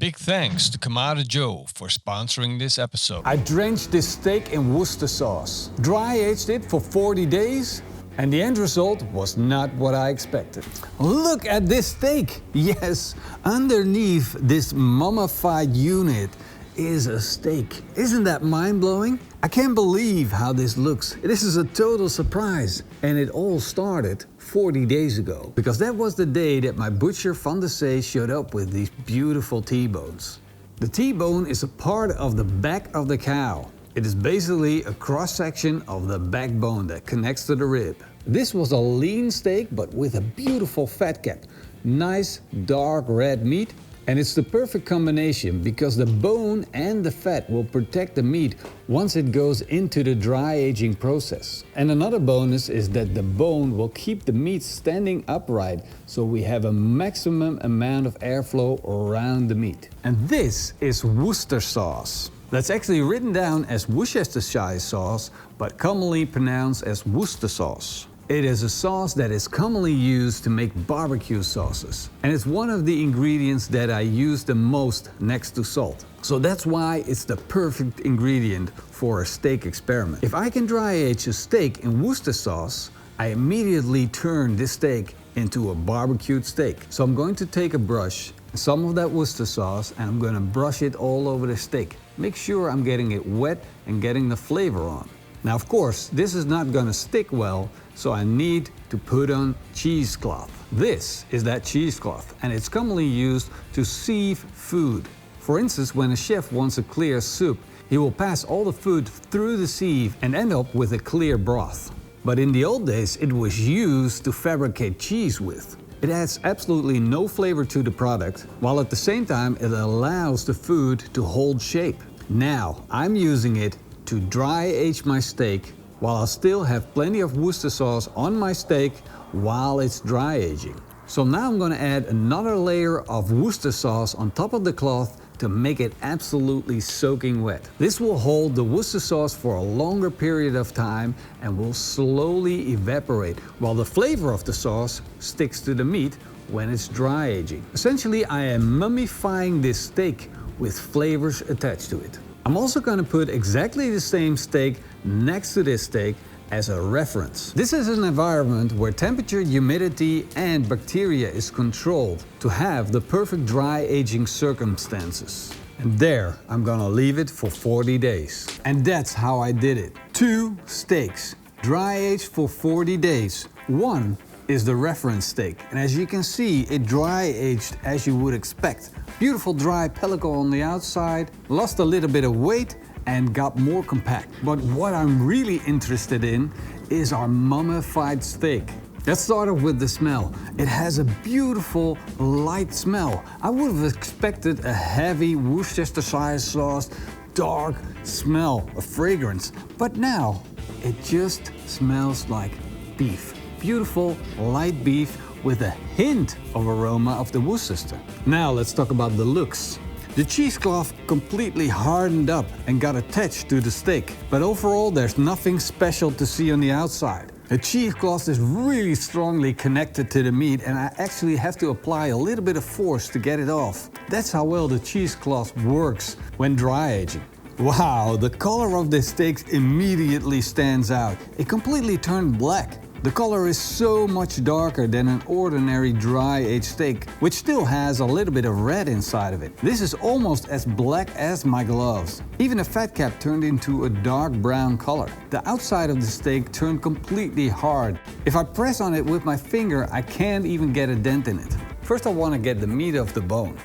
Big thanks to Kamada Joe for sponsoring this episode. I drenched this steak in Worcestershire sauce, dry-aged it for 40 days, and the end result was not what I expected. Look at this steak! Yes, underneath this mummified unit is a steak. Isn't that mind-blowing? I can't believe how this looks. This is a total surprise. And it all started 40 days ago, because that was the day that my butcher Van de Zee showed up with these beautiful T-bones. The T-bone is a part of the back of the cow. It is basically a cross-section of the backbone that connects to the rib. This was a lean steak, but with a beautiful fat cap. Nice dark red meat. And it's the perfect combination because the bone and the fat will protect the meat once it goes into the dry aging process. And another bonus is that the bone will keep the meat standing upright, so we have a maximum amount of airflow around the meat. And this is Worcestershire sauce. That's actually written down as Worcestershire sauce, but commonly pronounced as Worcester sauce. It is a sauce that is commonly used to make barbecue sauces. And it's one of the ingredients that I use the most next to salt. So that's why it's the perfect ingredient for a steak experiment. If I can dry age a steak in Worcester sauce, I immediately turn this steak into a barbecued steak. So I'm going to take a brush, some of that Worcester sauce, and I'm going to brush it all over the steak. Make sure I'm getting it wet and getting the flavor on. Now, of course, this is not going to stick well, so I need to put on cheesecloth. This is that cheesecloth, and it's commonly used to sieve food. For instance, when a chef wants a clear soup, he will pass all the food through the sieve and end up with a clear broth. But in the old days, it was used to fabricate cheese with. It adds absolutely no flavor to the product, while at the same time it allows the food to hold shape. Now, I'm using it to dry age my steak while I still have plenty of Worcester sauce on my steak while it's dry aging. So now I'm going to add another layer of Worcester sauce on top of the cloth to make it absolutely soaking wet. This will hold the Worcester sauce for a longer period of time and will slowly evaporate, while the flavor of the sauce sticks to the meat when it's dry aging. Essentially, I am mummifying this steak with flavors attached to it. I'm also going to put exactly the same steak next to this steak as a reference. This is an environment where temperature, humidity, and bacteria is controlled to have the perfect dry aging circumstances. And there, I'm gonna leave it for 40 days. And that's how I did it. 2 steaks, dry aged for 40 days. One is the reference steak. And as you can see, it dry aged as you would expect. Beautiful dry pellicle on the outside, lost a little bit of weight, and got more compact. But what I'm really interested in is our mummified steak. Let's start off with the smell. It has a beautiful light smell. I would have expected a heavy Worcestershire sauce, dark smell, a fragrance. But now, it just smells like beef. Beautiful light beef with a hint of aroma of the Worcestershire. Now let's talk about the looks. The cheesecloth completely hardened up and got attached to the steak, but overall there's nothing special to see on the outside. The cheesecloth is really strongly connected to the meat, and I actually have to apply a little bit of force to get it off. That's how well the cheesecloth works when dry aging. Wow, the color of this steak immediately stands out. It completely turned black. The color is so much darker than an ordinary dry-aged steak, which still has a little bit of red inside of it. This is almost as black as my gloves. Even the fat cap turned into a dark brown color. The outside of the steak turned completely hard. If I press on it with my finger, I can't even get a dent in it. First I want to get the meat off the bone.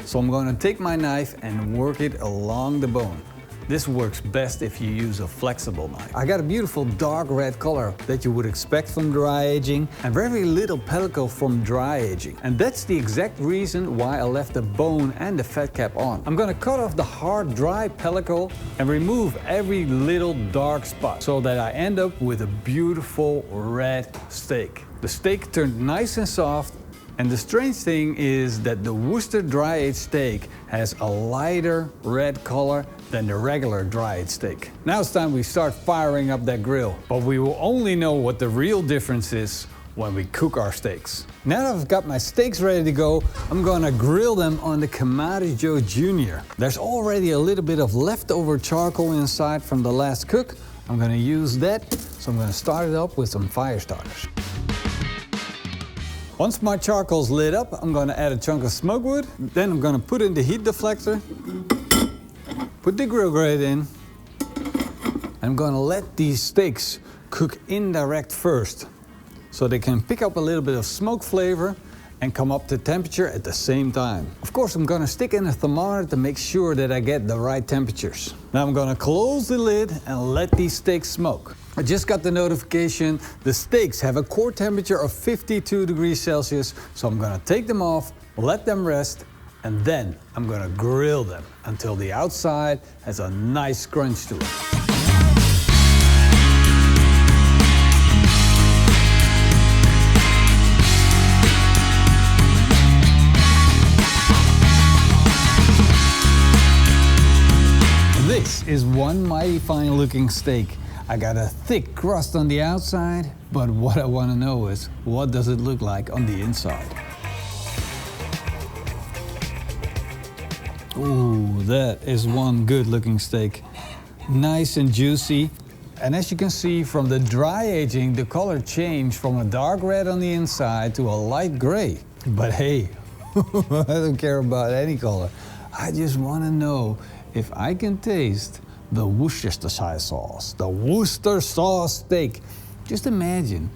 So I'm going to take my knife and work it along the bone. This works best if you use a flexible knife. I got a beautiful dark red color that you would expect from dry aging and very little pellicle from dry aging. And that's the exact reason why I left the bone and the fat cap on. I'm gonna cut off the hard dry pellicle and remove every little dark spot so that I end up with a beautiful red steak. The steak turned nice and soft. And the strange thing is that the Worcester dry-aged steak has a lighter red color than the regular dry-aged steak. Now it's time we start firing up that grill. But we will only know what the real difference is when we cook our steaks. Now that I've got my steaks ready to go, I'm gonna grill them on the Kamado Joe Jr. There's already a little bit of leftover charcoal inside from the last cook. I'm gonna use that, so I'm gonna start it up with some fire starters. Once my charcoal's lit up, I'm gonna add a chunk of smoke wood. Then I'm gonna put in the heat deflector, put the grill grate in. I'm gonna let these steaks cook indirect first, so they can pick up a little bit of smoke flavor and come up to temperature at the same time. Of course, I'm gonna stick in a thermometer to make sure that I get the right temperatures. Now I'm gonna close the lid and let these steaks smoke. I just got the notification the steaks have a core temperature of 52 degrees Celsius, so I'm gonna take them off, let them rest, and then I'm gonna grill them until the outside has a nice crunch to it. This is one mighty fine looking steak. I got a thick crust on the outside, but what I want to know is, what does it look like on the inside? Ooh, that is one good looking steak. Nice and juicy. And as you can see from the dry aging, the color changed from a dark red on the inside to a light gray. But hey, I don't care about any color. I just want to know if I can taste the Worcestershire sauce, the Worcester sauce steak. Just imagine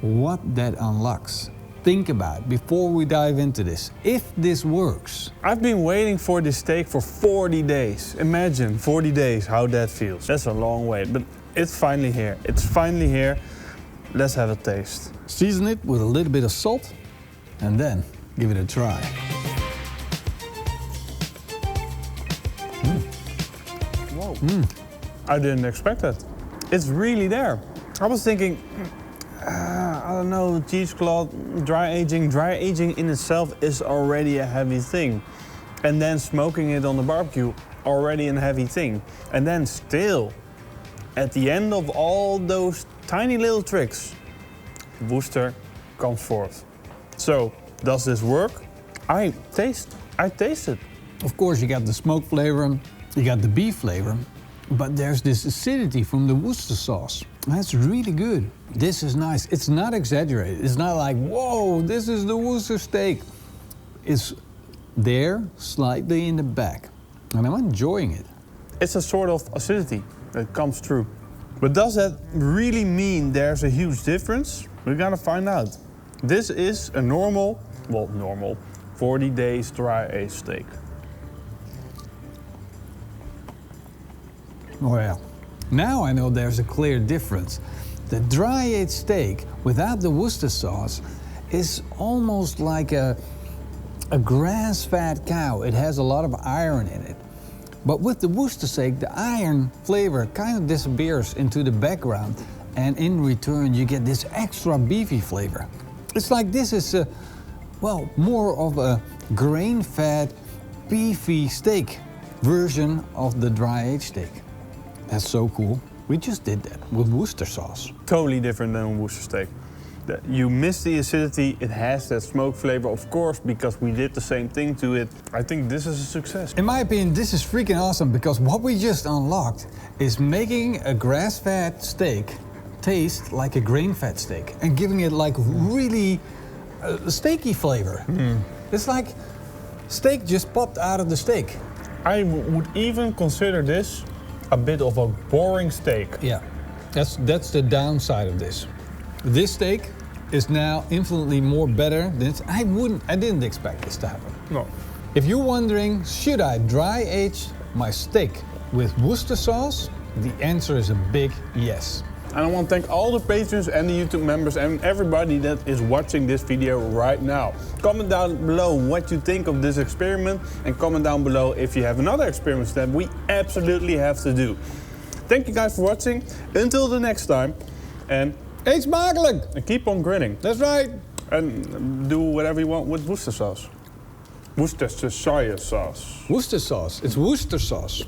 what that unlocks. Think about it before we dive into this. If this works. I've been waiting for this steak for 40 days. Imagine 40 days, how that feels. That's a long wait, but it's finally here. It's finally here. Let's have a taste. Season it with a little bit of salt and then give it a try. I didn't expect that. It's really there. I was thinking, I don't know, cheesecloth, dry aging. Dry aging in itself is already a heavy thing. And then smoking it on the barbecue, already a heavy thing. And then still, at the end of all those tiny little tricks, Worcester comes forth. So, does this work? I taste it. Of course, you got the smoke flavor, you got the beef flavor, but there's this acidity from the Worcester sauce. That's really good. This is nice. It's not exaggerated. It's not like, whoa, this is the Worcester steak. It's there, slightly in the back, and I'm enjoying it. It's a sort of acidity that comes through. But does that really mean there's a huge difference? We're gonna find out. This is a normal 40 days dry aged steak. Oh yeah. Now I know there's a clear difference. The dry aged steak without the Worcester sauce is almost like a grass-fed cow. It has a lot of iron in it. But with the Worcester steak, the iron flavor kind of disappears into the background, and in return you get this extra beefy flavor. It's like this is more of a grain-fed, beefy steak version of the dry aged steak. That's so cool. We just did that with Worcester sauce. Totally different than Worcester steak. You miss the acidity, it has that smoke flavor, of course, because we did the same thing to it. I think this is a success. In my opinion, this is freaking awesome, because what we just unlocked is making a grass-fed steak taste like a grain-fed steak and giving it like really steaky flavor. It's like steak just popped out of the steak. I would even consider this a bit of a boring steak. Yeah, that's the downside of this. This steak is now infinitely more better than I didn't expect this to happen. No. If you're wondering, should I dry age my steak with Worcester sauce? The answer is a big yes. And I want to thank all the patrons and the YouTube members and everybody that is watching this video right now. Comment down below what you think of this experiment, and comment down below if you have another experiment that we absolutely have to do. Thank you guys for watching. Until the next time, and eetsmakelijk! And keep on grilling. That's right. And do whatever you want with Worcester sauce. Worcestershire sauce. Worcester sauce. It's Worcester sauce.